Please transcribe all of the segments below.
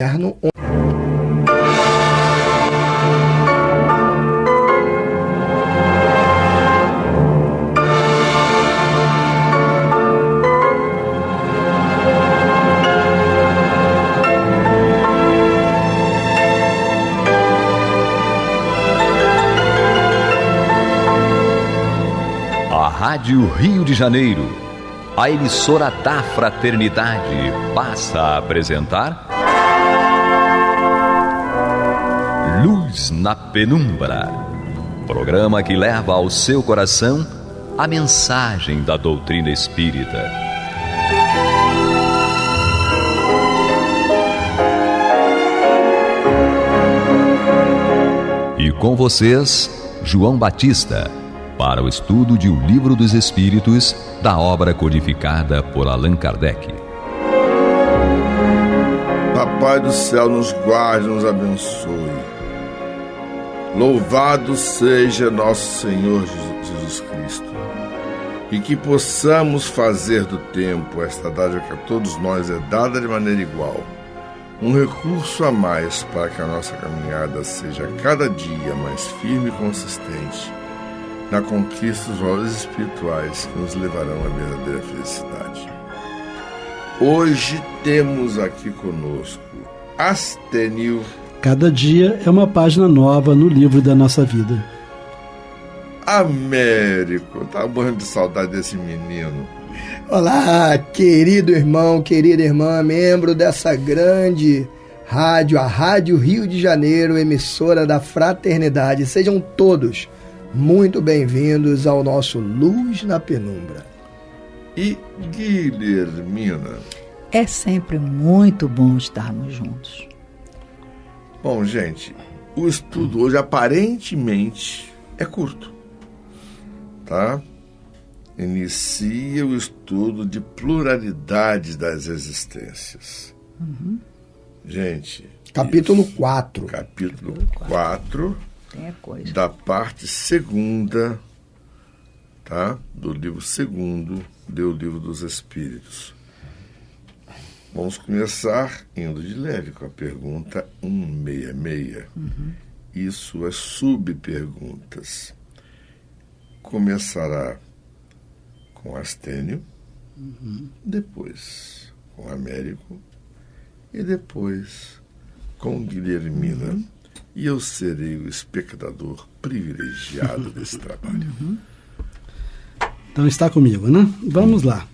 Rádio Rio de Janeiro, a emissora da Fraternidade, passa a apresentar Luz na Penumbra, programa que leva ao seu coração a mensagem da doutrina espírita. E com vocês, João Batista, para o estudo de O Livro dos Espíritos, da obra codificada por Allan Kardec. Papai do céu, nos guarde, nos abençoe. Louvado seja nosso Senhor Jesus Cristo. E que possamos fazer do tempo esta dádiva que a todos nós é dada de maneira igual, um recurso a mais para que a nossa caminhada seja cada dia mais firme e consistente na conquista dos valores espirituais que nos levarão à verdadeira felicidade. Hoje temos aqui conosco Astênio. Cada dia é uma página nova no livro da nossa vida. Américo, tá morrendo de saudade desse menino. Olá, querido irmão, querida irmã, membro dessa grande rádio, a Rádio Rio de Janeiro, emissora da Fraternidade. Sejam todos muito bem-vindos ao nosso Luz na Penumbra. E Guilhermina? É sempre muito bom estarmos juntos. Bom, gente, o estudo hoje aparentemente é curto, tá? Inicia o estudo de pluralidade das existências. Gente... Capítulo 4. Capítulo 4... Tem coisa. Da parte segunda, tá? Do livro segundo, do Livro dos Espíritos. Vamos começar indo de leve com a pergunta 166 e suas subperguntas. Começará com Astênio, depois com Américo e depois com Guilhermina. E eu serei o espectador privilegiado desse trabalho. Então está comigo, né? Vamos lá.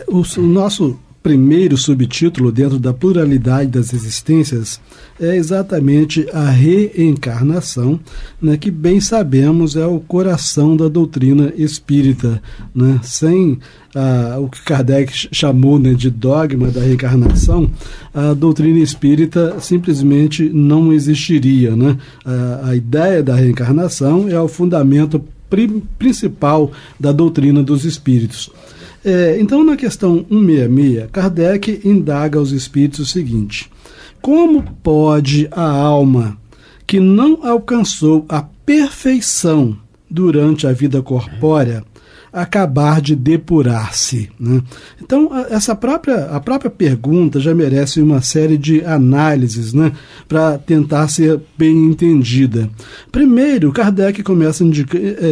O nosso primeiro subtítulo dentro da pluralidade das existências é exatamente a reencarnação, né, que bem sabemos é o coração da doutrina espírita, né? Sem o que Kardec chamou, né, de dogma da reencarnação, a doutrina espírita simplesmente não existiria, né? A ideia da reencarnação é o fundamento principal da doutrina dos espíritos. Então, na questão 166, Kardec indaga aos espíritos o seguinte: como pode a alma que não alcançou a perfeição durante a vida corpórea acabar de depurar-se, né? Então, a própria pergunta já merece uma série de análises, né, para tentar ser bem entendida. Primeiro, Kardec começa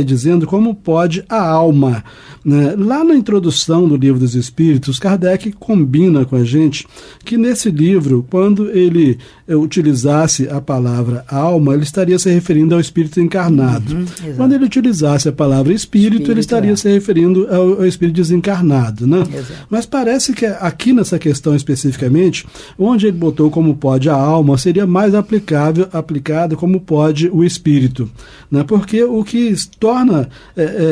dizendo como pode a alma, né? Lá na introdução do Livro dos Espíritos, Kardec combina com a gente que nesse livro, quando ele utilizasse a palavra alma, ele estaria se referindo ao espírito encarnado. Quando ele utilizasse a palavra espírito, ele estaria se referindo ao espírito desencarnado, né? Mas parece que aqui nessa questão especificamente, onde ele botou como pode a alma, seria mais aplicado como pode o espírito, né? Porque o que torna...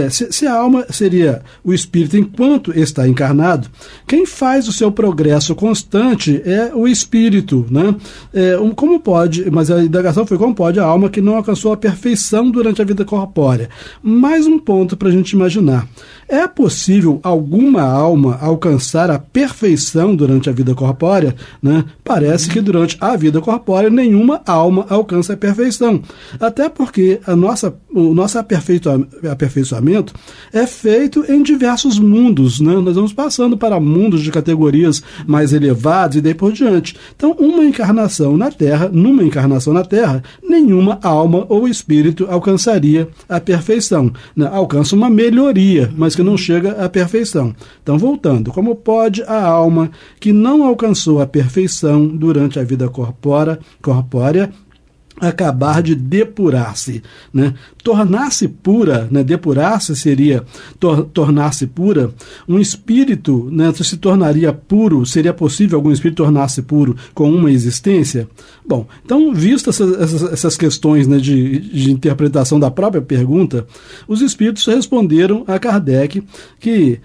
se a alma seria o espírito enquanto está encarnado, quem faz o seu progresso constante é o espírito, né? Como pode, mas a indagação foi como pode a alma que não alcançou a perfeição durante a vida corpórea. Mais um ponto para a gente imaginar. perguntar: é possível alguma alma alcançar a perfeição durante a vida corpórea? Né? Parece que durante a vida corpórea nenhuma alma alcança a perfeição. Até porque o nosso aperfeiçoamento é feito em diversos mundos. Né? Nós vamos passando para mundos de categorias mais elevados e daí por diante. Então, numa encarnação na Terra, nenhuma alma ou espírito alcançaria a perfeição. Né? Alcança uma melhoria, mas que não chega à perfeição. Então, voltando, como pode a alma que não alcançou a perfeição durante a vida corpórea acabar de depurar-se, né? Tornar-se pura, né? Depurar-se seria tornar-se pura. Um espírito, né, se tornaria puro, seria possível algum espírito tornar-se puro com uma existência? Bom, então, vistas essas questões, né, de interpretação da própria pergunta, os espíritos responderam a Kardec que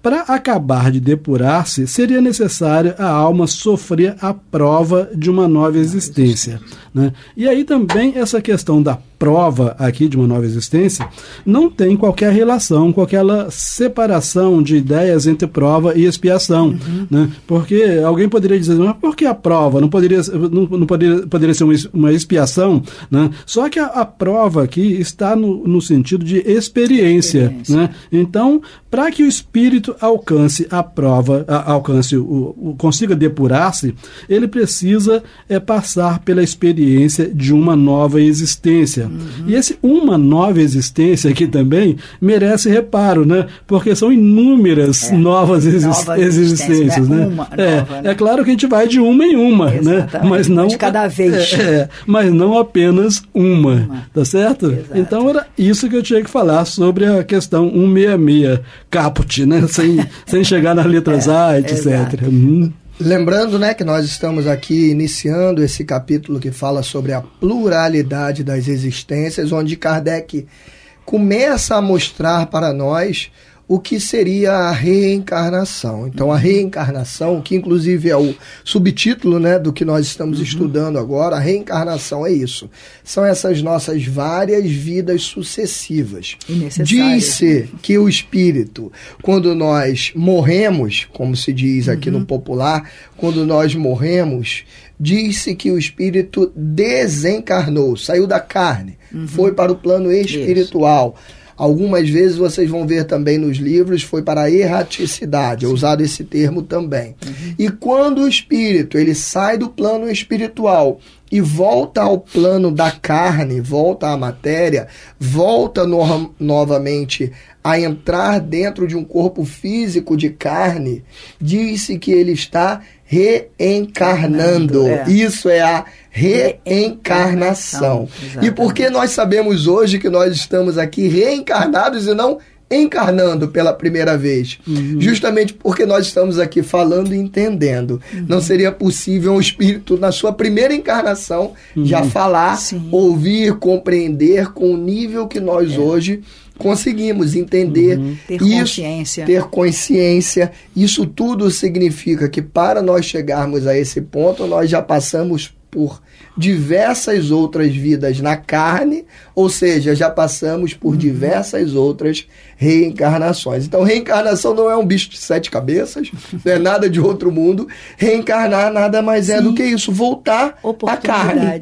para acabar de depurar-se, seria necessário a alma sofrer a prova de uma nova existência, né? E aí também essa questão da prova aqui de uma nova existência não tem qualquer relação com aquela separação de ideias entre prova e expiação, né? Porque alguém poderia dizer, mas por que a prova? Não poderia ser uma expiação, né? Só que a prova aqui está no sentido de experiência. Né? Então, para que o espírito alcance a prova, consiga depurar-se, ele precisa passar pela experiência de uma nova existência. E uma nova existência aqui também merece reparo, né? Porque são inúmeras novas existências. Né? É claro que a gente vai de uma em uma, né? Mas não de cada vez. Mas não apenas uma. Tá certo? Exato. Então era isso que eu tinha que falar sobre a questão 166 caput, né? Sem chegar nas letras A, etc. Lembrando, né, que nós estamos aqui iniciando esse capítulo que fala sobre a pluralidade das existências, onde Kardec começa a mostrar para nós o que seria a reencarnação. Então, a reencarnação, que inclusive é o subtítulo, né, do que nós estamos estudando agora, a reencarnação é isso. São essas nossas várias vidas sucessivas. Diz-se que o espírito, quando nós morremos, como se diz aqui no popular, quando nós morremos, diz-se que o espírito desencarnou, saiu da carne, foi para o plano espiritual. Isso. Algumas vezes vocês vão ver também nos livros, foi para a erraticidade, é usado esse termo também. E quando o espírito ele sai do plano espiritual e volta ao plano da carne, volta à matéria, volta novamente a entrar dentro de um corpo físico de carne, diz-se que ele está reencarnando. Isso é a reencarnação. E por que nós sabemos hoje que nós estamos aqui reencarnados e não encarnando pela primeira vez? Justamente porque nós estamos aqui falando e entendendo. Não seria possível um espírito, na sua primeira encarnação, já falar, ouvir, compreender com o nível que nós hoje conseguimos entender. Ter consciência. Isso tudo significa que para nós chegarmos a esse ponto, nós já passamos por diversas outras vidas na carne, ou seja, já passamos por diversas outras reencarnações. Então, reencarnação não é um bicho de 7 cabeças, não é nada de outro mundo. Reencarnar nada mais é do que isso, voltar à carne.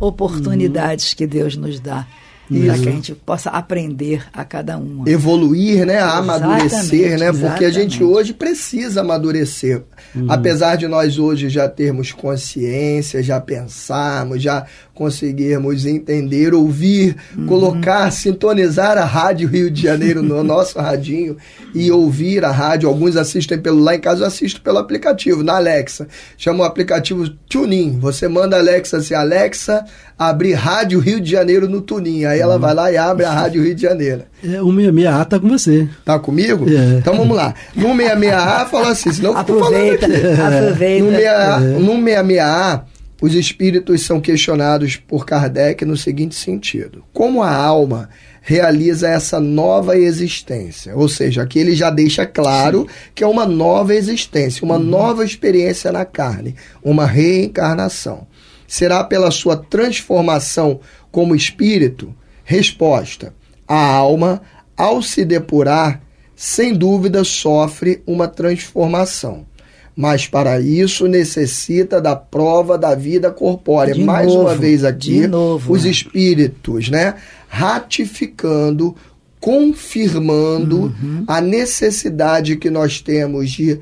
Oportunidades que Deus nos dá. Para que a gente possa aprender a cada uma. Evoluir, né? Amadurecer, né? Porque a gente hoje precisa amadurecer. Apesar de nós hoje já termos consciência, já pensarmos, já conseguirmos entender, ouvir, colocar, sintonizar a Rádio Rio de Janeiro no nosso radinho e ouvir a rádio. Alguns assistem lá em casa eu assisto pelo aplicativo, na Alexa. Chama o aplicativo TuneIn. Você manda a Alexa assim, Alexa, abrir Rádio Rio de Janeiro no TuneIn. Aí ela vai lá e abre a Rádio Rio de Janeiro. O 166A tá com você. Tá comigo? Então vamos lá. No 166A falou assim, senão eu fico aproveita. No 166A, os espíritos são questionados por Kardec no seguinte sentido: como a alma realiza essa nova existência? Ou seja, aqui ele já deixa claro que é uma nova existência, uma nova experiência na carne, uma reencarnação. Será pela sua transformação como espírito? Resposta: a alma ao se depurar, sem dúvida sofre uma transformação. Mas para isso necessita da prova da vida corpórea. Mais uma vez aqui, os espíritos, né, ratificando, confirmando a necessidade que nós temos de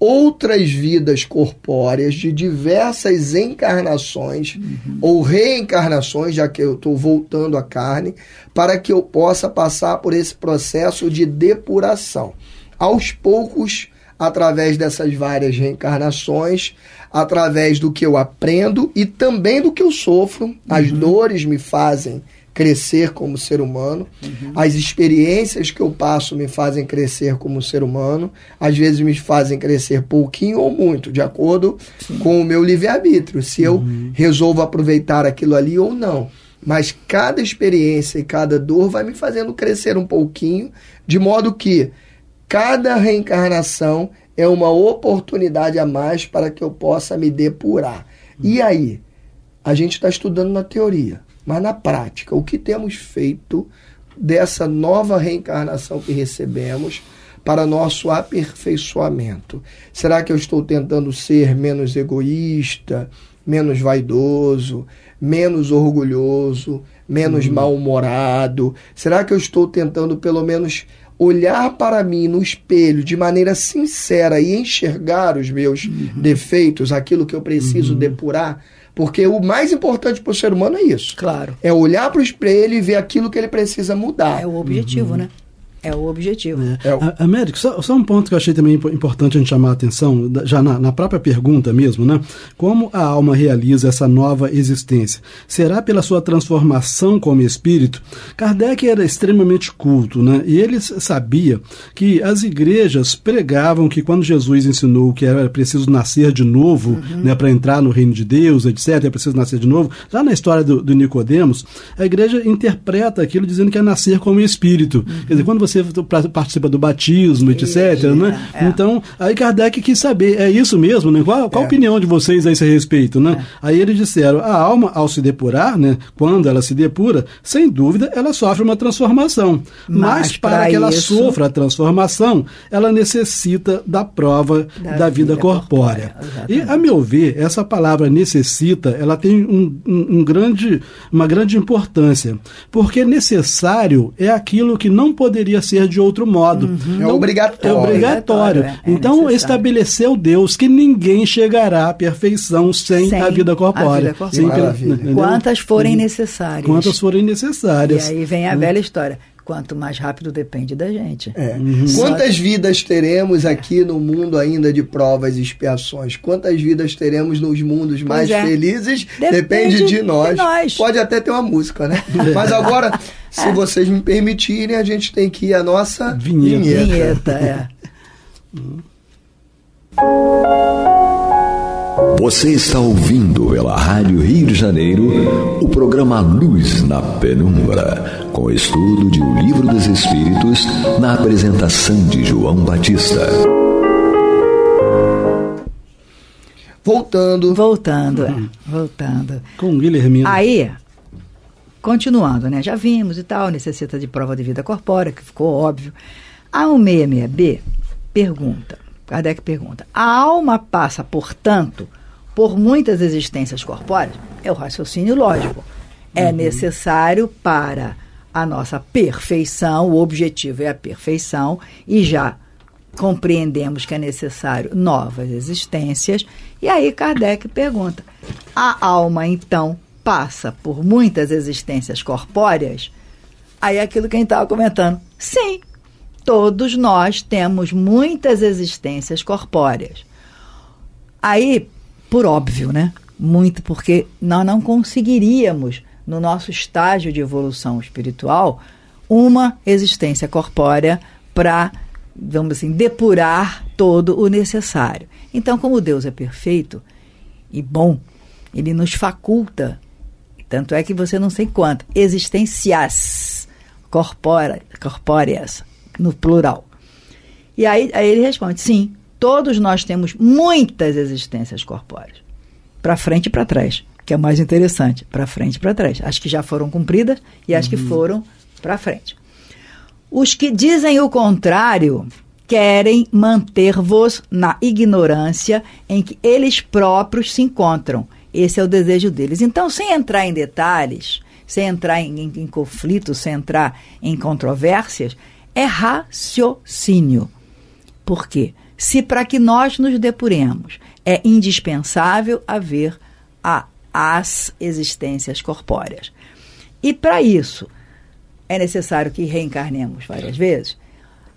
outras vidas corpóreas, de diversas encarnações ou reencarnações, já que eu estou voltando à carne, para que eu possa passar por esse processo de depuração. Aos poucos, através dessas várias reencarnações, através do que eu aprendo e também do que eu sofro, as dores me fazem crescer como ser humano, as experiências que eu passo me fazem crescer como ser humano, às vezes me fazem crescer pouquinho ou muito, de acordo com o meu livre-arbítrio, se eu resolvo aproveitar aquilo ali ou não. Mas cada experiência e cada dor vai me fazendo crescer um pouquinho, de modo que cada reencarnação é uma oportunidade a mais para que eu possa me depurar. E aí? A gente está estudando na teoria, mas na prática, o que temos feito dessa nova reencarnação que recebemos para nosso aperfeiçoamento? Será que eu estou tentando ser menos egoísta, menos vaidoso, menos orgulhoso, menos mal-humorado? Será que eu estou tentando pelo menos olhar para mim no espelho de maneira sincera e enxergar os meus defeitos, aquilo que eu preciso depurar? Porque o mais importante para o ser humano é isso. Claro. É olhar para o espelho e ver aquilo que ele precisa mudar. É o objetivo, né? É o objetivo. Américo, só um ponto que eu achei também importante a gente chamar a atenção, já na própria pergunta mesmo, né? Como a alma realiza essa nova existência? Será pela sua transformação como espírito? Kardec era extremamente culto, né? E ele sabia que as igrejas pregavam que quando Jesus ensinou que era preciso nascer de novo, né, para entrar no reino de Deus, etc., é preciso nascer de novo, já na história do Nicodemos, a igreja interpreta aquilo dizendo que é nascer como espírito. Quer dizer, quando você participa do batismo, etc., né? Então, aí Kardec quis saber, é isso mesmo, né? Qual a opinião de vocês a esse respeito, né? Aí eles disseram, a alma, ao se depurar, né, quando ela se depura, sem dúvida, ela sofre uma transformação. Mas para que ela sofra a transformação, ela necessita da prova da vida corpórea. E, a meu ver, essa palavra necessita, ela tem uma grande importância, porque necessário é aquilo que não poderia ser de outro modo. É obrigatório. É obrigatório. Então, estabeleceu Deus que ninguém chegará à perfeição sem a vida corpórea. Quantas forem necessárias. Quantas forem necessárias. E aí vem a velha história. Quanto mais rápido depende da gente. Quantas vidas teremos aqui no mundo ainda de provas e expiações? Quantas vidas teremos nos mundos mais felizes? Depende de nós. Pode até ter uma música, né? Mas agora, se vocês me permitirem, a gente tem que ir à nossa vinheta. Você está ouvindo pela Rádio Rio de Janeiro o programa Luz na Penumbra, com estudo de O Livro dos Espíritos, na apresentação de João Batista. Voltando. Com Guilhermino. Aí, continuando, né? Já vimos e tal, necessita de prova de vida corpórea, que ficou óbvio. A 166B pergunta, Kardec pergunta, a alma passa, portanto, por muitas existências corpóreas? É o raciocínio lógico. É necessário para a nossa perfeição, o objetivo é a perfeição, e já compreendemos que é necessário novas existências. E aí Kardec pergunta, a alma, então, passa por muitas existências corpóreas? Aí é aquilo que a gente estava comentando. Sim, todos nós temos muitas existências corpóreas. Aí, por óbvio, né? Muito, porque nós não conseguiríamos, no nosso estágio de evolução espiritual, uma existência corpórea para, vamos assim, depurar todo o necessário. Então, como Deus é perfeito e bom, Ele nos faculta, tanto é que você não sei quanto, existências corpóreas, no plural. E aí ele responde, sim, todos nós temos muitas existências corpóreas, para frente e para trás, que é o mais interessante, para frente e para trás. As que já foram cumpridas e as que foram para frente. Os que dizem o contrário querem manter-vos na ignorância em que eles próprios se encontram. Esse é o desejo deles. Então, sem entrar em detalhes, sem entrar em conflitos, sem entrar em controvérsias, é raciocínio. Por quê? Se para que nós nos depuremos é indispensável haver as existências corpóreas. E para isso é necessário que reencarnemos várias vezes.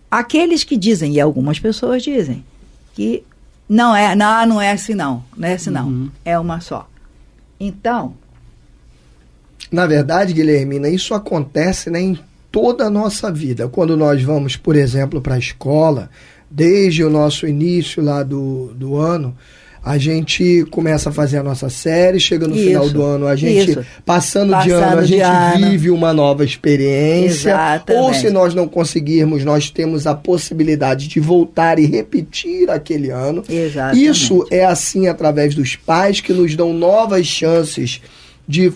Aqueles que dizem, e algumas pessoas dizem, que não é assim não, não é assim não, é uma só. Então... Na verdade, Guilhermina, isso acontece, né, em toda a nossa vida. Quando nós vamos, por exemplo, para a escola, desde o nosso início lá do ano, a gente começa a fazer a nossa série, chega no final do ano, a gente, passando de ano, a gente vive uma nova experiência. Exatamente. Ou se nós não conseguirmos, nós temos a possibilidade de voltar e repetir aquele ano. Exatamente. Isso é assim através dos pais que nos dão novas chances de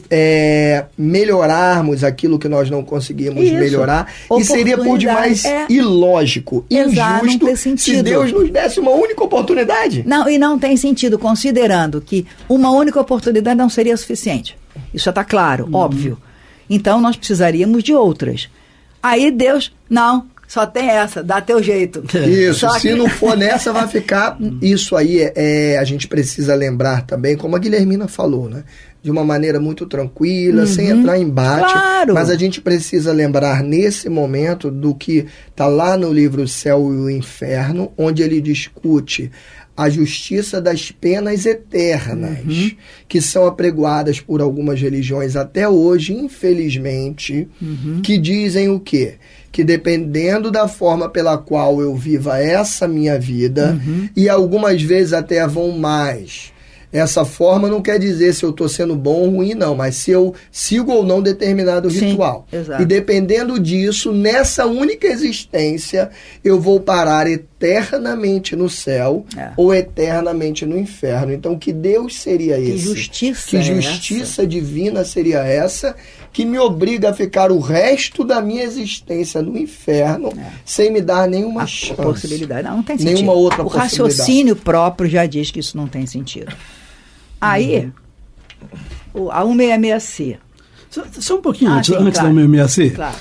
melhorarmos aquilo que nós não conseguimos melhorar. E seria por demais ilógico, injusto, se Deus nos desse uma única oportunidade. Não, e não tem sentido, considerando que uma única oportunidade não seria suficiente. Isso já está claro, óbvio. Então, nós precisaríamos de outras. Aí Deus, não, só tem essa, dá teu jeito. Isso, se não for nessa, vai ficar... Isso aí, a gente precisa lembrar também, como a Guilhermina falou, né? De uma maneira muito tranquila, sem entrar em embate. Claro. Mas a gente precisa lembrar nesse momento do que está lá no livro Céu e o Inferno, onde ele discute a justiça das penas eternas, que são apregoadas por algumas religiões até hoje, infelizmente, que dizem o quê? Que dependendo da forma pela qual eu viva essa minha vida, e algumas vezes até vão mais... Essa forma não quer dizer se eu estou sendo bom ou ruim, não, mas se eu sigo ou não determinado ritual. Exato. E dependendo disso, nessa única existência, eu vou parar eternamente no céu ou eternamente no inferno. Então, que Deus seria esse? Que justiça divina seria essa que me obriga a ficar o resto da minha existência no inferno sem me dar nenhuma chance. Possibilidade. Não tem sentido. Nenhuma outra possibilidade. O raciocínio próprio já diz que isso não tem sentido. Aí, a 166C. Só um pouquinho antes claro. da 166C. Claro.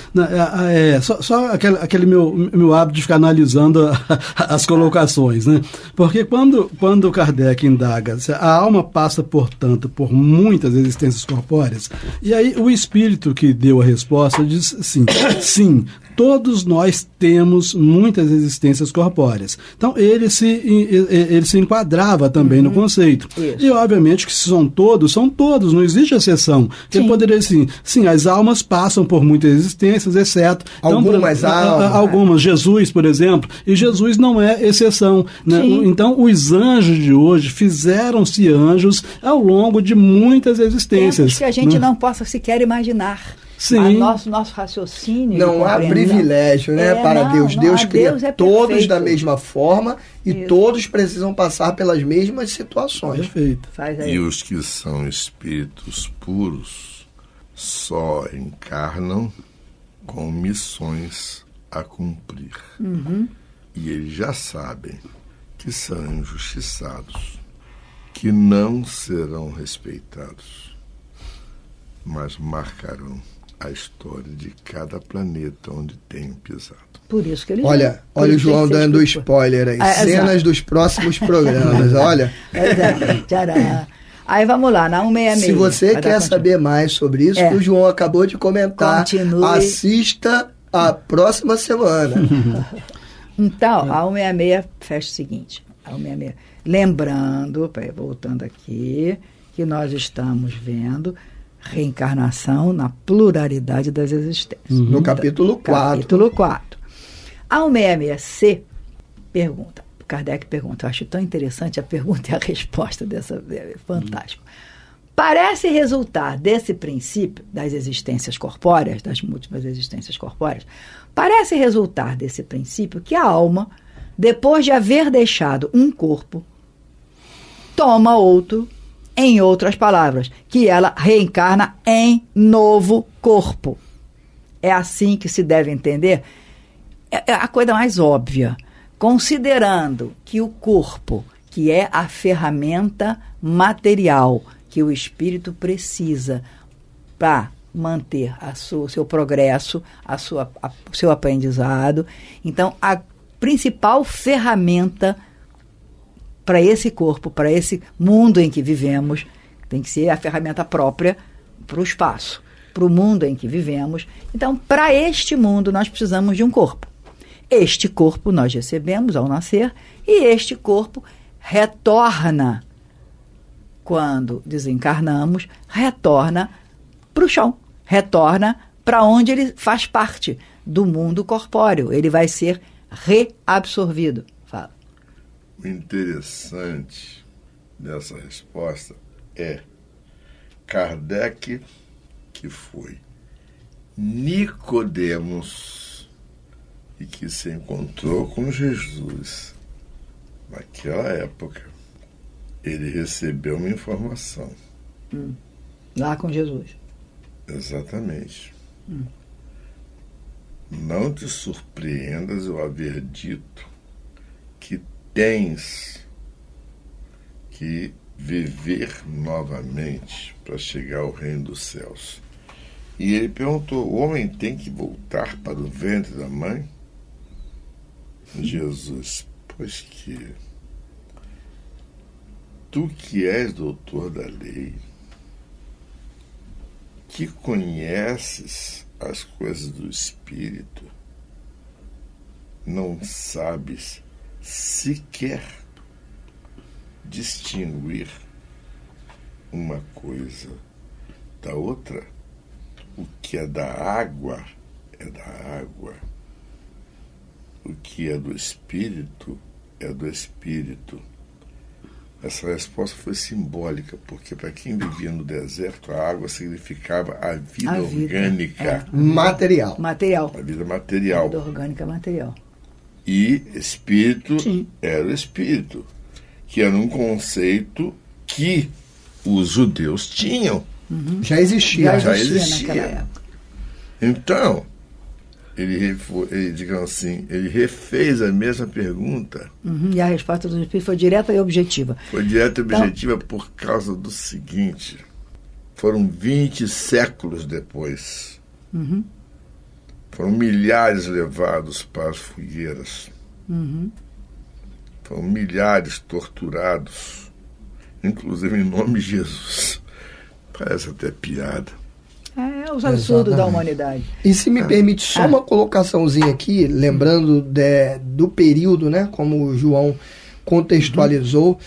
Só aquele meu hábito de ficar analisando as colocações, né? Porque quando Kardec indaga, a alma passa, portanto, por muitas existências corpóreas, e aí o espírito que deu a resposta diz sim, todos nós temos muitas existências corpóreas. Então, ele se enquadrava também no conceito. Isso. E, obviamente, que são todos, não existe exceção. Ele poderia dizer sim, as almas passam por muitas existências, exceto... Algumas almas. Algumas. Jesus, por exemplo. E Jesus não é exceção. Né? Então, os anjos de hoje fizeram-se anjos ao longo de muitas existências. Tempos que a gente não possa sequer imaginar. Sim. Nosso raciocínio... Não há privilégio, né, para Deus. Deus cria todos da mesma forma e todos precisam passar pelas mesmas situações. Perfeito. E os que são espíritos puros só encarnam com missões a cumprir. E eles já sabem que são injustiçados, que não serão respeitados, mas marcarão a história de cada planeta onde tenham pisado. Por isso que ele olha o João dando spoiler aí. Cenas dos próximos programas, olha. Tcharam. Aí vamos lá, na 166. Se você quer saber mais sobre isso, o João acabou de comentar. Continue. Assista a próxima semana. Então, a 166 fecha o seguinte. A 166. Lembrando, voltando aqui, que nós estamos vendo reencarnação na pluralidade das existências. No capítulo 4. Capítulo 4. A 166C pergunta, Kardec pergunta, eu acho tão interessante a pergunta e a resposta dessa, é fantástico. Parece resultar desse princípio das existências corpóreas, das múltiplas existências corpóreas, parece resultar desse princípio que a alma, depois de haver deixado um corpo, toma outro. Em outras palavras, que ela reencarna em novo corpo. É assim que se deve entender. é a coisa mais óbvia, considerando que o corpo, que é a ferramenta material que o espírito precisa para manter o seu progresso, o seu aprendizado. Então, a principal ferramenta para esse corpo, para esse mundo em que vivemos, tem que ser a ferramenta própria para o espaço, para o mundo em que vivemos. Então, para este mundo, nós precisamos de um corpo. Este corpo nós recebemos ao nascer e este corpo retorna, quando desencarnamos, retorna para o chão, retorna para onde ele faz parte do mundo corpóreo. Ele vai ser reabsorvido. Fala. O interessante dessa resposta é Kardec, que foi Nicodemos e que se encontrou com Jesus naquela época. Ele recebeu uma informação. Lá com Jesus. Exatamente. Não te surpreendas eu haver dito que tens que viver novamente para chegar ao reino dos céus. E ele perguntou, o homem tem que voltar para o ventre da mãe? Jesus, pois que tu que és doutor da lei, que conheces as coisas do Espírito, não sabes sequer distinguir uma coisa da outra? O que é da água é da água. O que é do Espírito é do Espírito. Essa resposta foi simbólica, porque para quem vivia no deserto, a água significava a vida orgânica. Material. A vida material. A vida orgânica material. E Espírito Sim. era o Espírito, que era um conceito que os judeus tinham. Já existia. Já naquela existia. época. Então, digamos assim, ele refez a mesma pergunta. E a resposta do Espírito foi direta e objetiva. Foi direta e objetiva por causa do seguinte: foram 20 séculos depois. Foram milhares levados para as fogueiras. Foram milhares torturados, inclusive em nome de Jesus. Parece até piada. É os absurdos da humanidade. E se me permite só uma colocaçãozinha aqui, lembrando do período, né, como o João contextualizou,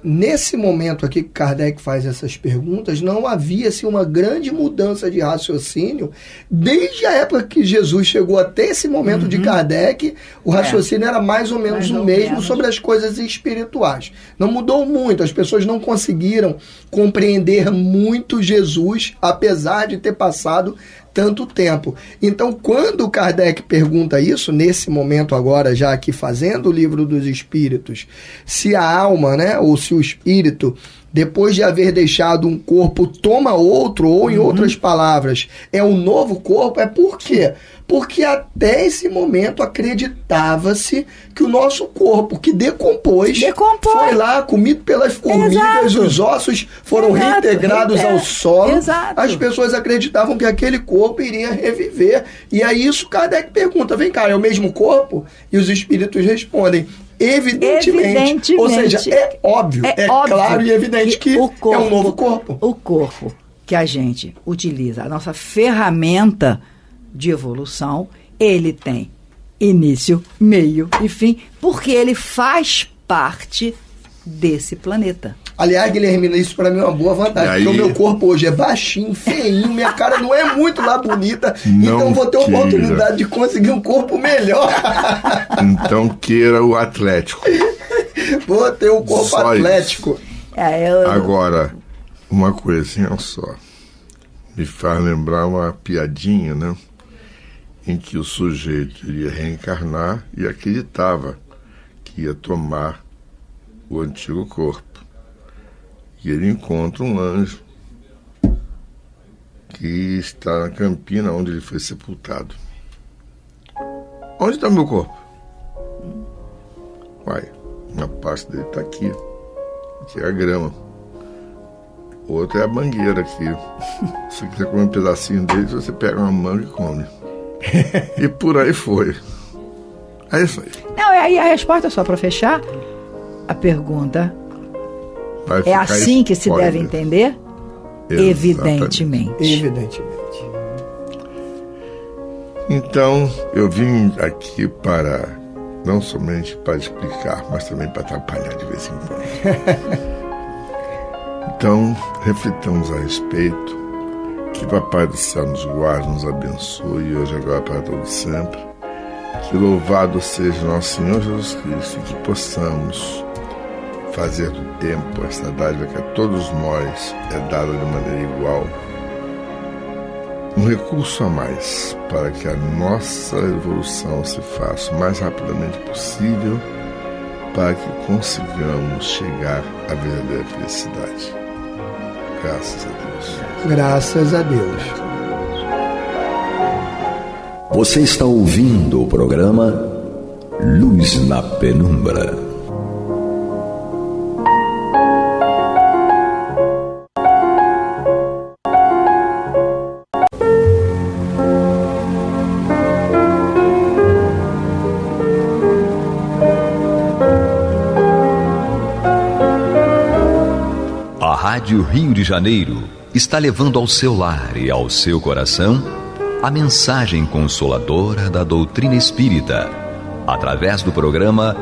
nesse momento aqui que Kardec faz essas perguntas, não havia assim, uma grande mudança de raciocínio. Desde a época que Jesus chegou até esse momento de Kardec, o raciocínio era mais ou menos o mesmo sobre as coisas espirituais. Não mudou muito, as pessoas não conseguiram compreender muito Jesus, apesar de ter passado tanto tempo. Então, quando Kardec pergunta isso, nesse momento agora, já aqui fazendo o Livro dos Espíritos, se a alma, né, ou se o espírito, depois de haver deixado um corpo, toma outro, ou em outras palavras, é um novo corpo, é por quê? Porque até esse momento acreditava-se que o nosso corpo, que decompôs, foi lá comido pelas formigas, os ossos foram reintegrados ao solo. As pessoas acreditavam que aquele corpo iria reviver. E aí isso Kardec pergunta, vem cá, é o mesmo corpo? E os espíritos respondem, evidentemente. Ou seja, é óbvio, claro e evidente que é um novo corpo. O corpo que a gente utiliza, a nossa ferramenta de evolução, ele tem início, meio e fim, porque ele faz parte desse planeta. Aliás, Guilhermina, isso pra mim é uma boa vantagem, porque o meu corpo hoje é baixinho, feinho, minha cara não é muito lá bonita, então vou ter oportunidade de conseguir um corpo melhor. Então queira o atlético. Vou ter um corpo só atlético. Agora, uma coisinha só. Me faz lembrar uma piadinha, né? Em que o sujeito iria reencarnar e acreditava que ia tomar o antigo corpo. E ele encontra um anjo que está na campina onde ele foi sepultado. Onde está meu corpo? Uai, uma parte dele está aqui. Aqui é a grama. O outro é a mangueira aqui. Se você quiser comer um pedacinho dele, você pega uma manga e come. E por aí foi. É isso aí. Não, aí a resposta, só para fechar a pergunta, é assim que se deve entender? Exatamente. Evidentemente. Então, eu vim aqui para, não somente para explicar, mas também para atrapalhar de vez em quando. Então, reflitamos a respeito, que o Papai do Céu nos guarde, nos abençoe, hoje, agora, para todo sempre. Que louvado seja nosso Senhor Jesus Cristo, e que possamos fazer do tempo esta dádiva que a todos nós é dada de maneira igual, um recurso a mais para que a nossa evolução se faça o mais rapidamente possível, para que consigamos chegar à verdadeira felicidade. Graças a Deus. Graças a Deus. Você está ouvindo o programa Luz na Penumbra. A Rádio Rio de Janeiro está levando ao seu lar e ao seu coração a mensagem consoladora da doutrina espírita, através do programa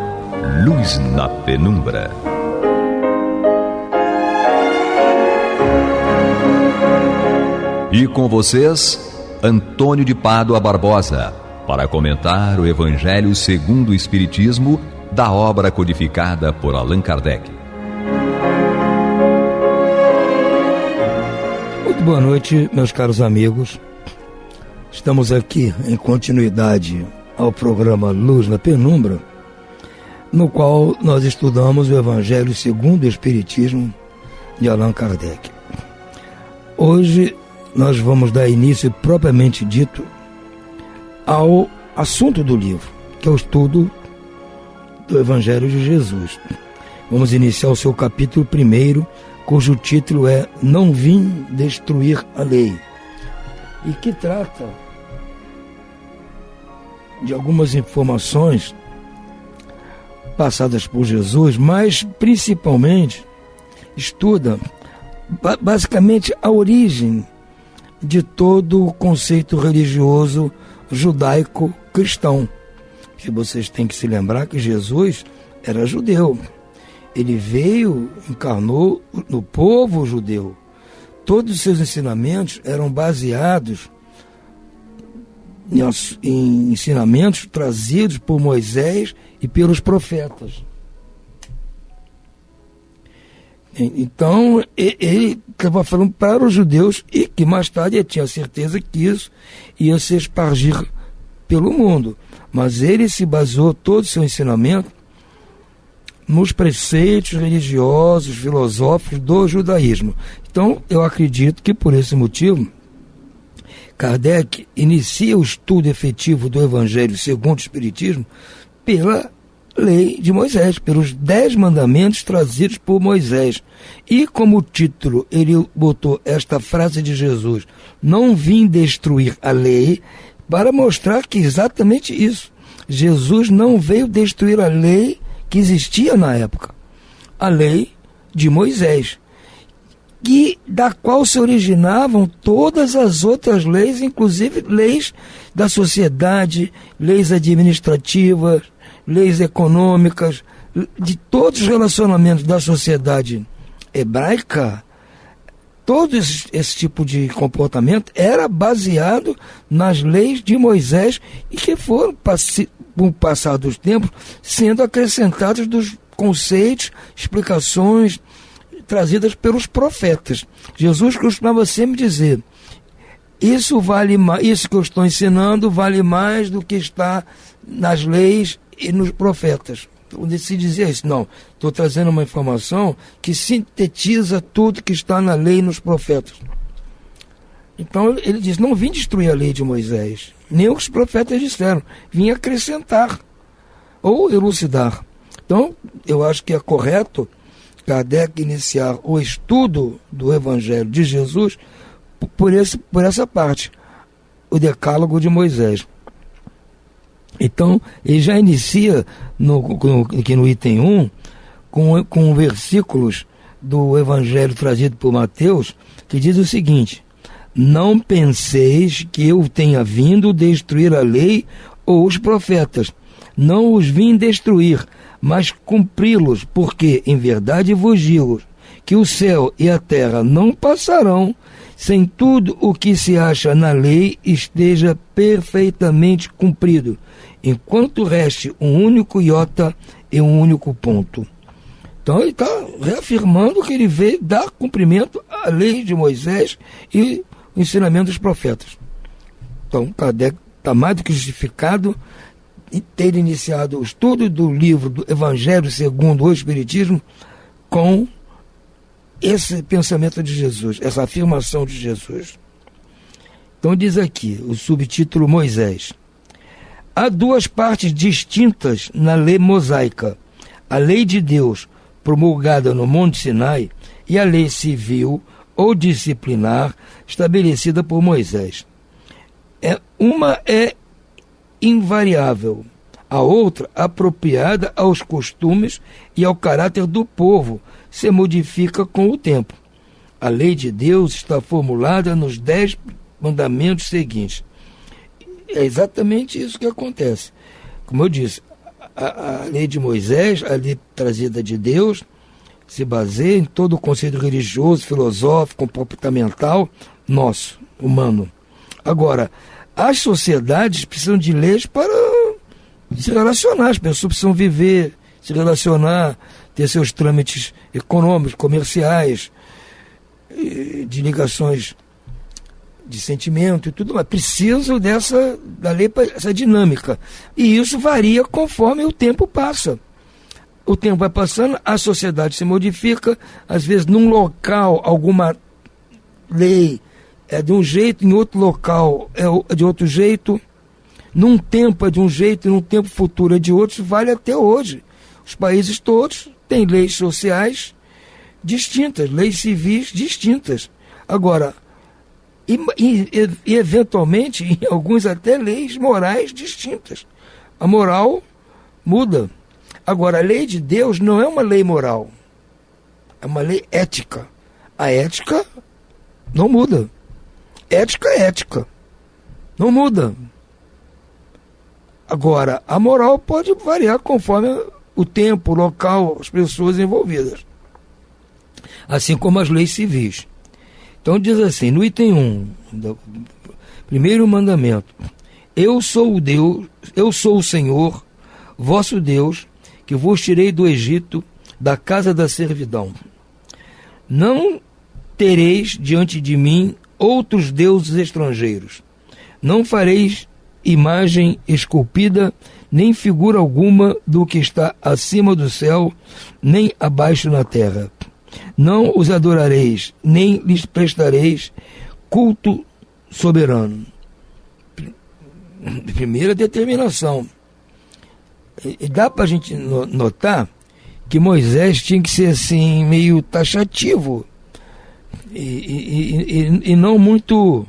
Luz na Penumbra. E com vocês, Antônio de Pádua Barbosa, para comentar o Evangelho segundo o Espiritismo, da obra codificada por Allan Kardec. Muito boa noite, meus caros amigos. Estamos aqui em continuidade ao programa Luz na Penumbra, no qual nós estudamos o Evangelho segundo o Espiritismo de Allan Kardec. Hoje nós vamos dar início propriamente dito ao assunto do livro, que é o estudo do Evangelho de Jesus. Vamos iniciar o seu capítulo 1, cujo título é Não Vim Destruir a Lei, e que trata de algumas informações passadas por Jesus, mas principalmente estuda basicamente a origem de todo o conceito religioso judaico-cristão. Que vocês têm que se lembrar que Jesus era judeu. Ele veio, encarnou no povo judeu. Todos os seus ensinamentos eram baseados em ensinamentos trazidos por Moisés e pelos profetas. Então, ele estava falando para os judeus, e que mais tarde ele tinha certeza que isso ia se espargir pelo mundo. Mas ele se baseou todo o seu ensinamento nos preceitos religiosos, filosóficos do judaísmo. Então, eu acredito que por esse motivo, Kardec inicia o estudo efetivo do Evangelho segundo o Espiritismo pela lei de Moisés, pelos 10 mandamentos trazidos por Moisés. E como título ele botou esta frase de Jesus: não vim destruir a lei, para mostrar que exatamente isso. Jesus não veio destruir a lei que existia na época, a lei de Moisés, da qual se originavam todas as outras leis, inclusive leis da sociedade, leis administrativas, leis econômicas, de todos os relacionamentos da sociedade hebraica. Todo esse tipo de comportamento era baseado nas leis de Moisés e que foram, com o passar dos tempos, sendo acrescentados dos conceitos, explicações trazidas pelos profetas. Jesus costumava sempre dizer: isso vale mais, isso que eu estou ensinando vale mais do que está nas leis e nos profetas. Então, se dizia isso, não, estou trazendo uma informação que sintetiza tudo que está na lei e nos profetas. Então ele diz, não vim destruir a lei de Moisés, nem os profetas disseram, vim acrescentar ou elucidar. Então eu acho que é correto Kardec iniciar o estudo do Evangelho de Jesus por essa parte, o Decálogo de Moisés. Então ele já inicia aqui no item 1 com versículos do Evangelho trazido por Mateus, que diz o seguinte: não penseis que eu tenha vindo destruir a lei ou os profetas. Não os vim destruir, mas cumpri-los, porque em verdade vos digo que o céu e a terra não passarão sem tudo o que se acha na lei esteja perfeitamente cumprido, enquanto reste um único iota e um único ponto. Então ele está reafirmando que ele veio dar cumprimento à lei de Moisés e o ensinamento dos profetas. Então Kardec está mais do que justificado em ter iniciado o estudo do livro do Evangelho segundo o Espiritismo com esse pensamento de Jesus, essa afirmação de Jesus. Então diz aqui o subtítulo Moisés. Há duas partes distintas na lei mosaica: a lei de Deus promulgada no Monte Sinai e a lei civil ou disciplinar estabelecida por Moisés. Uma é invariável, a outra, apropriada aos costumes e ao caráter do povo, se modifica com o tempo. A lei de Deus está formulada nos 10 mandamentos seguintes. É exatamente isso que acontece. Como eu disse, a lei de Moisés, a lei trazida de Deus, se baseia em todo o conceito religioso, filosófico, comportamental nosso, humano. Agora, as sociedades precisam de leis para se relacionar, as pessoas precisam viver, se relacionar, ter seus trâmites econômicos, comerciais, de ligações de sentimento e tudo mais. Precisam da lei para essa dinâmica. E isso varia conforme o tempo passa. O tempo vai passando, a sociedade se modifica, às vezes num local alguma lei é de um jeito, em outro local é de outro jeito, num tempo é de um jeito, num tempo futuro é de outro. Isso vale até hoje. Os países todos têm leis sociais distintas, leis civis distintas. Agora, e eventualmente, em alguns até leis morais distintas. A moral muda. Agora, a lei de Deus não é uma lei moral, é uma lei ética. A ética não muda. Ética é ética, não muda. Agora, a moral pode variar conforme o tempo, o local, as pessoas envolvidas. Assim como as leis civis. Então diz assim, no item 1, do primeiro mandamento: eu sou o Senhor, vosso Deus, que vos tirei do Egito, da casa da servidão. Não tereis diante de mim outros deuses estrangeiros. Não fareis imagem esculpida, nem figura alguma do que está acima do céu, nem abaixo na terra. Não os adorareis, nem lhes prestareis culto soberano. Primeira determinação. E dá para a gente notar que Moisés tinha que ser assim, meio taxativo e não muito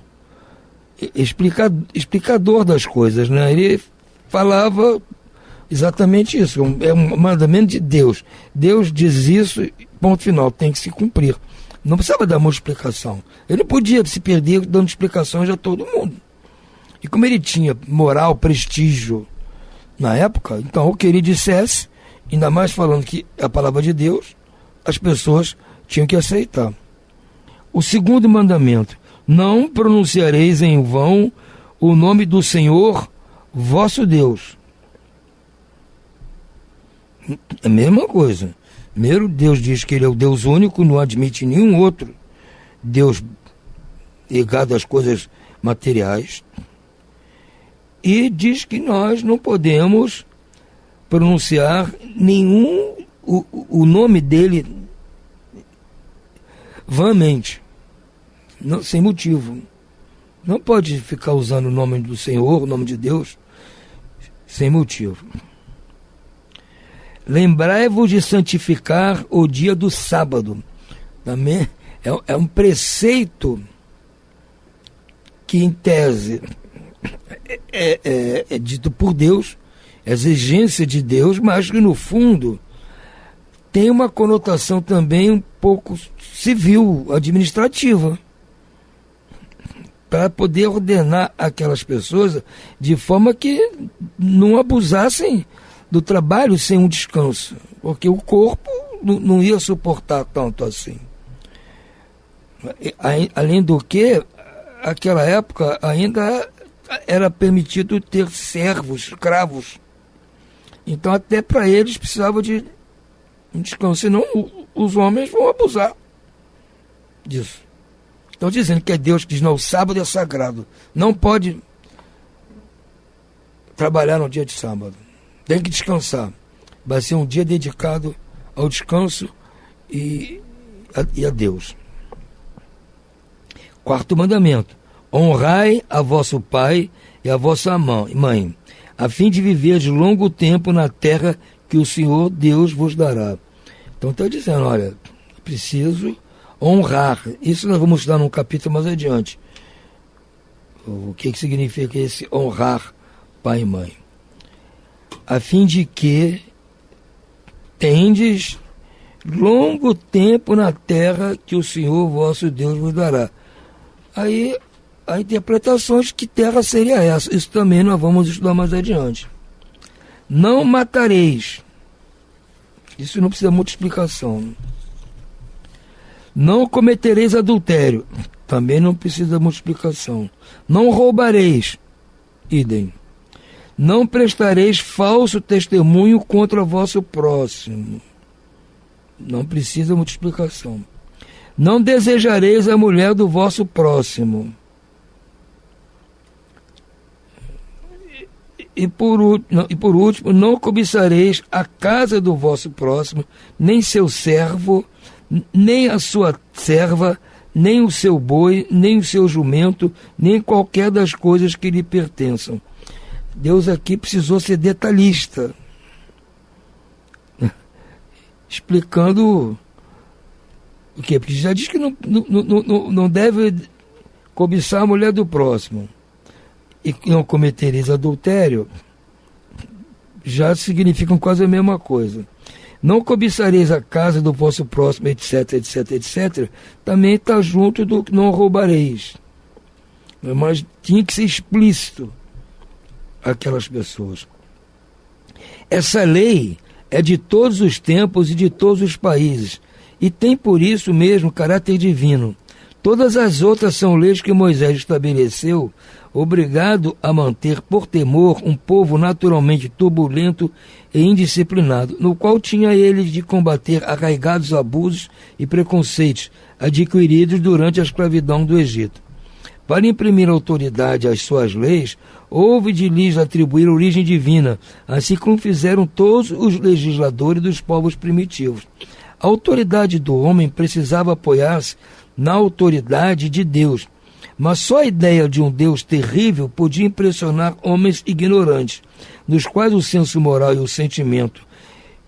explicador das coisas, né? Ele falava exatamente isso, é um mandamento de Deus. Deus diz isso, ponto final, tem que se cumprir. Não precisava dar uma explicação. Ele não podia se perder dando explicações a todo mundo. E como ele tinha moral, prestígio na época, então o que ele dissesse, ainda mais falando que é a palavra de Deus, as pessoas tinham que aceitar. O segundo mandamento: não pronunciareis em vão o nome do Senhor vosso Deus. É a mesma coisa. Primeiro, Deus diz que ele é o Deus único, não admite nenhum outro Deus ligado às coisas materiais. E diz que nós não podemos pronunciar o nome dele vãmente, sem motivo. Não pode ficar usando o nome do Senhor, o nome de Deus, sem motivo. Lembrai-vos de santificar o dia do sábado. Também é um preceito que, em tese, é dito por Deus, exigência de Deus, mas que, no fundo, tem uma conotação também um pouco civil, administrativa, para poder ordenar aquelas pessoas de forma que não abusassem do trabalho sem um descanso, porque o corpo não ia suportar tanto assim. Além do que, naquela época ainda era permitido ter servos, escravos. Então até para eles precisava de um descanso, senão os homens vão abusar disso. Estão dizendo que é Deus que diz, não, o sábado é sagrado, não pode trabalhar no dia de sábado, tem que descansar, vai ser um dia dedicado ao descanso e a Deus. Quarto mandamento: honrai a vosso pai e a vossa mãe, a fim de viver de longo tempo na terra que o Senhor Deus vos dará. Então está dizendo, olha, preciso honrar. Isso nós vamos estudar num capítulo mais adiante. O que significa esse honrar pai e mãe? A fim de que tendes longo tempo na terra que o Senhor vosso Deus vos dará. Aí há interpretações que terra seria essa. Isso também nós vamos estudar mais adiante. Não matareis. Isso não precisa de muita explicação. Não cometereis adultério. Também não precisa de muita explicação. Não roubareis. Idem. Não prestareis falso testemunho contra vosso próximo. Não precisa de muita explicação. Não desejareis a mulher do vosso próximo. E por último, não cobiçareis a casa do vosso próximo, nem seu servo, nem a sua serva, nem o seu boi, nem o seu jumento, nem qualquer das coisas que lhe pertençam. Deus aqui precisou ser detalhista, explicando o quê? Porque já diz que não deve cobiçar a mulher do próximo. E não cometereis adultério, já significam quase a mesma coisa. Não cobiçareis a casa do vosso próximo, etc, etc, etc, também está junto do que não roubareis. Mas tinha que ser explícito aquelas pessoas. Essa lei é de todos os tempos e de todos os países, e tem por isso mesmo caráter divino. Todas as outras são leis que Moisés estabeleceu, obrigado a manter por temor um povo naturalmente turbulento e indisciplinado, no qual tinha ele de combater arraigados abusos e preconceitos adquiridos durante a escravidão do Egito. Para imprimir autoridade às suas leis, houve de lhes atribuir origem divina, assim como fizeram todos os legisladores dos povos primitivos. A autoridade do homem precisava apoiar-se na autoridade de Deus, mas só a ideia de um Deus terrível podia impressionar homens ignorantes, nos quais o senso moral e o sentimento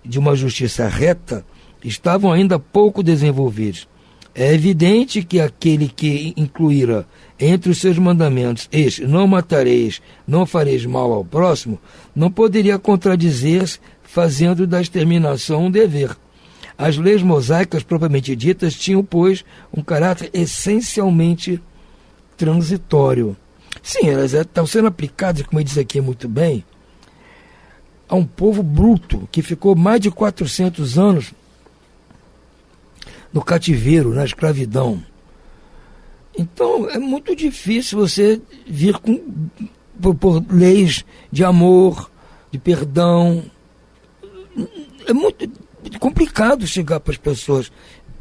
de uma justiça reta estavam ainda pouco desenvolvidos. É evidente que aquele que incluíra entre os seus mandamentos este, não matareis, não fareis mal ao próximo, não poderia contradizer-se fazendo da exterminação um dever. As leis mosaicas propriamente ditas tinham, pois, um caráter essencialmente transitório. Sim, elas estão sendo aplicadas, como ele diz aqui muito bem, a um povo bruto, que ficou mais de 400 anos no cativeiro, na escravidão. Então, é muito difícil você vir por leis de amor, de perdão. É muito complicado chegar para as pessoas,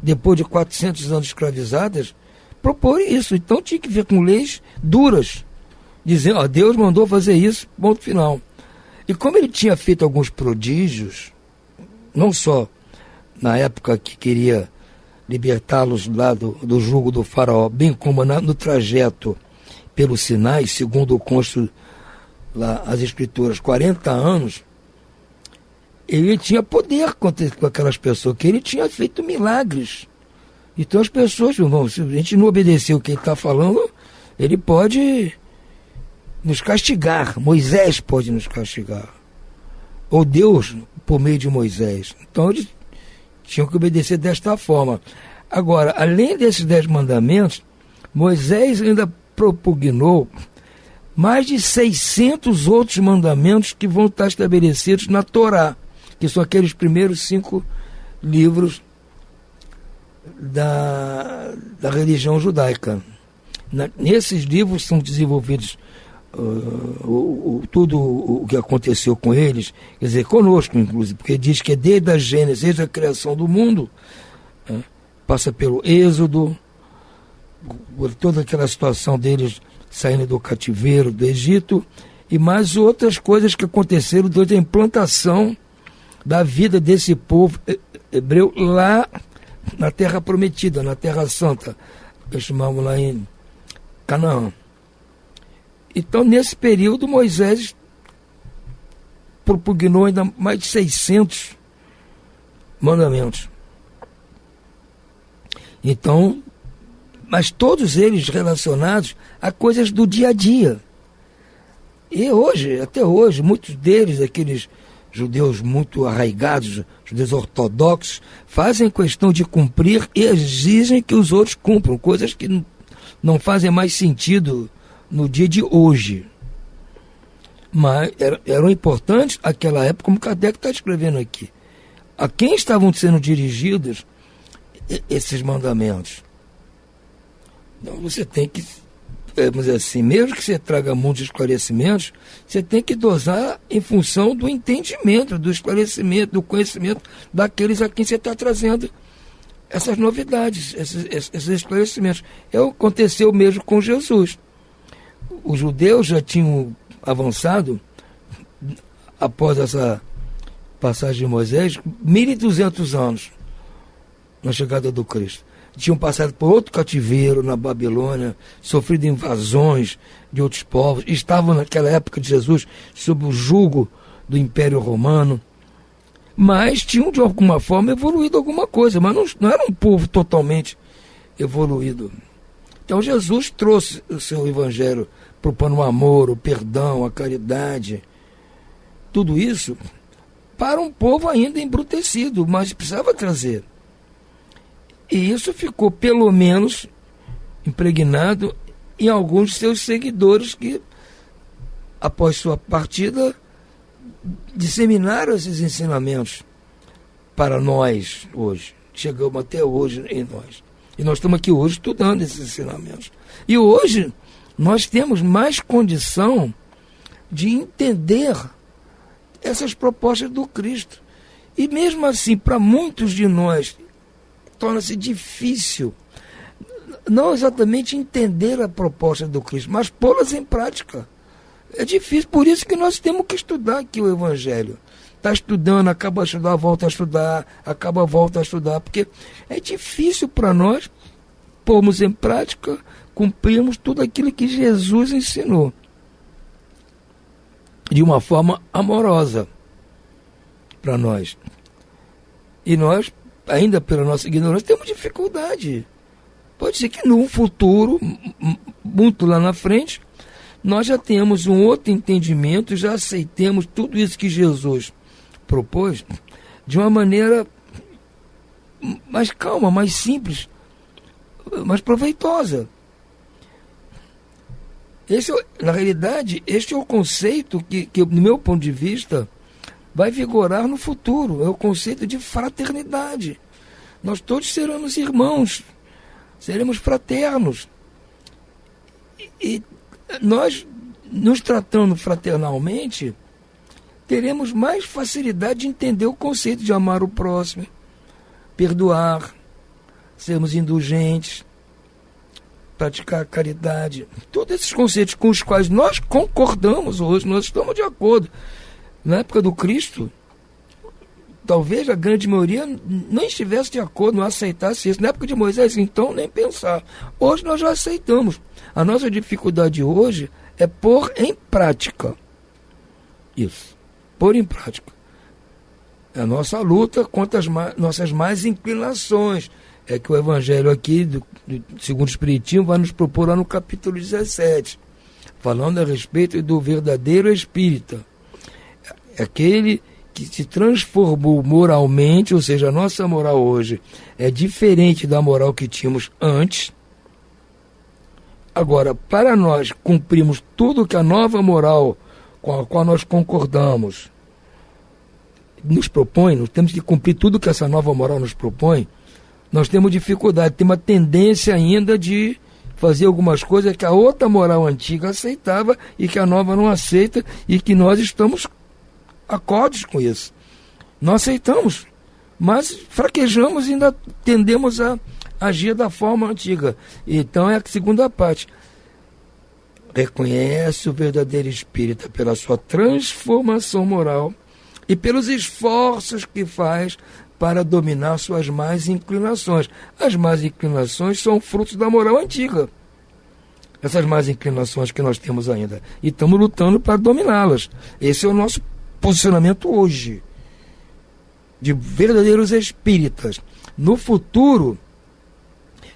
depois de 400 anos escravizadas, propor isso. Então tinha que ver com leis duras, dizendo, Deus mandou fazer isso, ponto final. E como ele tinha feito alguns prodígios, não só na época que queria libertá-los lá do jugo do faraó, bem como no trajeto pelo Sinai, segundo o consta lá as escrituras, 40 anos, ele tinha poder com aquelas pessoas, que ele tinha feito milagres. Então as pessoas, irmão, se a gente não obedecer o que ele está falando, ele pode nos castigar. Moisés pode nos castigar. Ou Deus, por meio de Moisés. Então eles tinham que obedecer desta forma. Agora, além desses 10 mandamentos, Moisés ainda propugnou mais de 600 outros mandamentos que vão estar estabelecidos na Torá, que são aqueles primeiros 5 livros da religião judaica. Nesses livros são desenvolvidos tudo o que aconteceu com eles, quer dizer, conosco inclusive, porque diz que é desde a Gênesis, desde a criação do mundo, passa pelo Êxodo, por toda aquela situação deles saindo do cativeiro do Egito, e mais outras coisas que aconteceram durante a implantação da vida desse povo hebreu lá na Terra Prometida, na Terra Santa, que chamavam lá em Canaã. Então, nesse período, Moisés propugnou ainda mais de 600 mandamentos. Então, mas todos eles relacionados a coisas do dia a dia. E hoje, até hoje, muitos deles, aqueles judeus muito arraigados, judeus ortodoxos, fazem questão de cumprir e exigem que os outros cumpram, coisas que não fazem mais sentido no dia de hoje. Mas eram importantes naquela época, como Kardec está escrevendo aqui. A quem estavam sendo dirigidos esses mandamentos? Então você tem que, vamos dizer assim, mesmo que você traga muitos esclarecimentos, você tem que dosar em função do entendimento, do esclarecimento, do conhecimento daqueles a quem você está trazendo essas novidades, esses esclarecimentos. Aconteceu mesmo com Jesus. Os judeus já tinham avançado, após essa passagem de Moisés, 1.200 anos na chegada do Cristo. Tinham passado por outro cativeiro na Babilônia, sofrido invasões de outros povos, estavam naquela época de Jesus sob o jugo do Império Romano, mas tinham de alguma forma evoluído alguma coisa, mas não era um povo totalmente evoluído. Então Jesus trouxe o seu evangelho propondo o amor, o perdão, a caridade, tudo isso para um povo ainda embrutecido, mas precisava trazer. E isso ficou, pelo menos, impregnado em alguns de seus seguidores que, após sua partida, disseminaram esses ensinamentos para nós hoje. Chegamos até hoje em nós. E nós estamos aqui hoje estudando esses ensinamentos. E hoje nós temos mais condição de entender essas propostas do Cristo. E mesmo assim, para muitos de nós, torna-se difícil não exatamente entender a proposta do Cristo, mas pô-las em prática. É difícil, por isso que nós temos que estudar aqui o Evangelho. Está estudando, acaba a estudar, volta a estudar, acaba, volta a estudar, porque é difícil para nós pormos em prática, cumprirmos tudo aquilo que Jesus ensinou de uma forma amorosa para nós. E nós, ainda pela nossa ignorância, temos dificuldade. Pode ser que num futuro, muito lá na frente, nós já temos um outro entendimento, já aceitemos tudo isso que Jesus propôs de uma maneira mais calma, mais simples, mais proveitosa. Na realidade, este é o conceito que, no meu ponto de vista, vai vigorar no futuro. É o conceito de fraternidade. Nós todos seremos irmãos, seremos fraternos. E nós, nos tratando fraternalmente, teremos mais facilidade de entender o conceito de amar o próximo, perdoar, sermos indulgentes, praticar a caridade. Todos esses conceitos com os quais nós concordamos hoje, nós estamos de acordo. Na época do Cristo, talvez a grande maioria não estivesse de acordo, não aceitasse isso. Na época de Moisés, então, nem pensar. Hoje nós já aceitamos. A nossa dificuldade hoje é pôr em prática isso. Pôr em prática. É a nossa luta contra as nossas más inclinações. É que o Evangelho aqui, segundo o Espiritismo, vai nos propor lá no capítulo 17, falando a respeito do verdadeiro espírita. Aquele que se transformou moralmente, ou seja, a nossa moral hoje é diferente da moral que tínhamos antes. Agora, para nós cumprirmos tudo que a nova moral com a qual nós concordamos nos propõe, nós temos que cumprir tudo que essa nova moral nos propõe, nós temos dificuldade, temos uma tendência ainda de fazer algumas coisas que a outra moral antiga aceitava e que a nova não aceita, e que nós estamos acordes com isso. Nós aceitamos, mas fraquejamos e ainda tendemos a agir da forma antiga. Então é a segunda parte. Reconhece o verdadeiro espírita pela sua transformação moral e pelos esforços que faz para dominar suas más inclinações. As más inclinações são frutos da moral antiga. Essas más inclinações que nós temos ainda. E estamos lutando para dominá-las. Esse é o nosso posicionamento hoje, de verdadeiros espíritas. No futuro,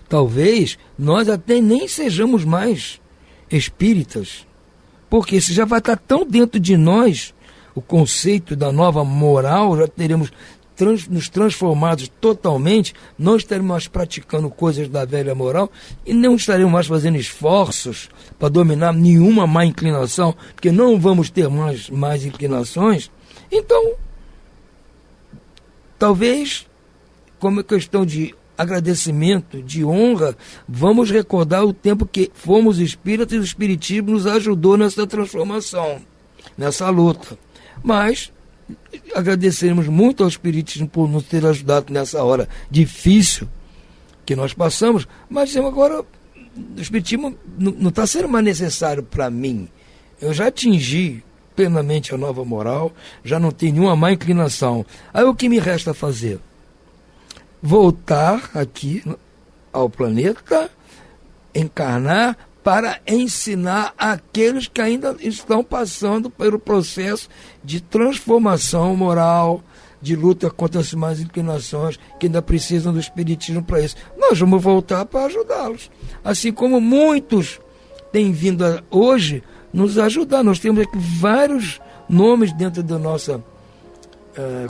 talvez nós até nem sejamos mais espíritas, porque isso já vai estar tão dentro de nós, o conceito da nova moral, já teremos nos transformados totalmente, não estaremos mais praticando coisas da velha moral e não estaremos mais fazendo esforços para dominar nenhuma má inclinação, porque não vamos ter mais inclinações. Então, talvez, como questão de agradecimento, de honra, vamos recordar o tempo que fomos espíritas e o espiritismo nos ajudou nessa transformação, nessa luta. Mas agradeceremos muito ao espiritismo por nos ter ajudado nessa hora difícil que nós passamos, mas agora o espiritismo não está sendo mais necessário para mim. Eu já atingi plenamente a nova moral, já não tenho nenhuma má inclinação. Aí o que me resta fazer? Voltar aqui ao planeta, encarnar para ensinar aqueles que ainda estão passando pelo processo de transformação moral, de luta contra as más inclinações, que ainda precisam do espiritismo para isso. Nós vamos voltar para ajudá-los. Assim como muitos têm vindo hoje nos ajudar. Nós temos aqui vários nomes dentro do nosso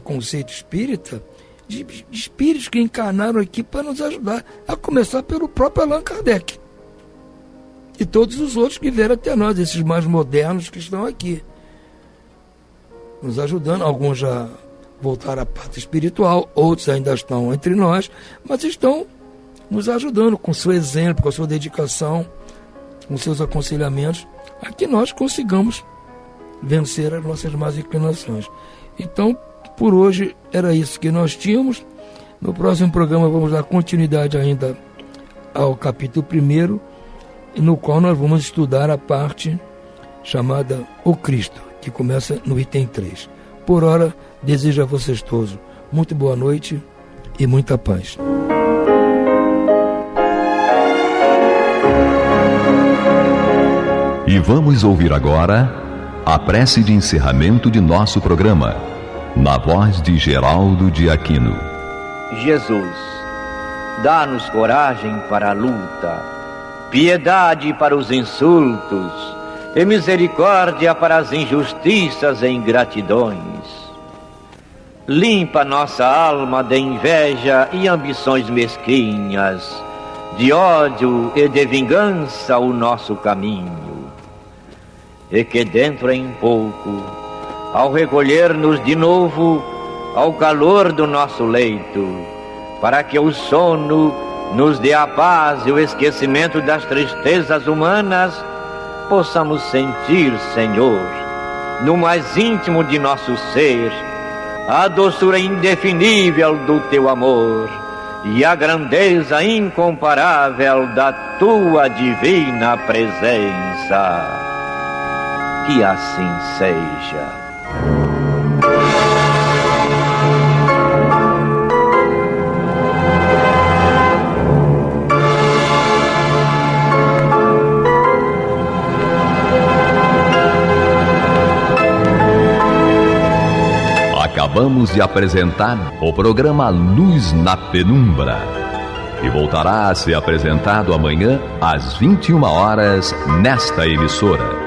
conceito espírita, de espíritos que encarnaram aqui para nos ajudar, a começar pelo próprio Allan Kardec. E todos os outros que vieram até nós, esses mais modernos que estão aqui, nos ajudando. Alguns já voltaram à parte espiritual, outros ainda estão entre nós, mas estão nos ajudando com seu exemplo, com a sua dedicação, com seus aconselhamentos, a que nós consigamos vencer as nossas más inclinações. Então, por hoje, era isso que nós tínhamos. No próximo programa vamos dar continuidade ainda ao capítulo 1, no qual nós vamos estudar a parte chamada O Cristo, que começa no item 3. Por hora, desejo a vocês todos muito boa noite e muita paz. E vamos ouvir agora a prece de encerramento de nosso programa, na voz de Geraldo de Aquino. Jesus, dá-nos coragem para a luta, piedade para os insultos e misericórdia para as injustiças e ingratidões. Limpa nossa alma de inveja e ambições mesquinhas, de ódio e de vingança o nosso caminho. E que dentro em pouco, ao recolher-nos de novo ao calor do nosso leito, para que o sono nos dê a paz e o esquecimento das tristezas humanas, possamos sentir, Senhor, no mais íntimo de nosso ser, a doçura indefinível do Teu amor e a grandeza incomparável da Tua divina presença. Que assim seja. acabamos de apresentar o programa Luz na Penumbra, que voltará a ser apresentado amanhã às 21 horas nesta emissora.